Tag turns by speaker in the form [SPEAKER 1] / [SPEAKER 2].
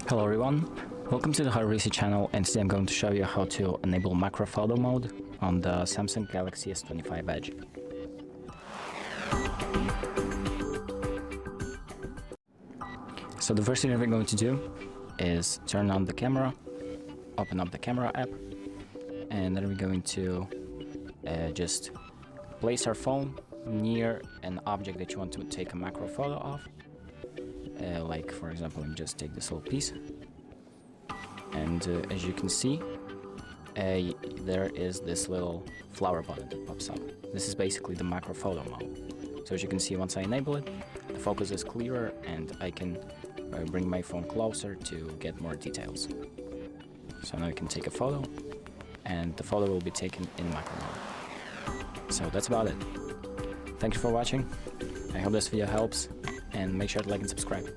[SPEAKER 1] Hello everyone, welcome to the HardReset channel, and today I'm going to show you how to enable macro photo mode on the Samsung Galaxy S25 Edge. So the first thing that we're going to do is turn on the camera, open up the camera app, and then we're going to just place our phone near an object that you want to take a macro photo of. Like for example, let me just take this little piece, and as you can see, there is this little flower button that pops up. This is basically the macro photo mode. So as you can see, once I enable it, the focus is clearer and I can bring my phone closer to get more details. So now I can take a photo, and the photo will be taken in macro mode. So that's about it. Thank you for watching. I hope this video helps, and make sure to like and subscribe.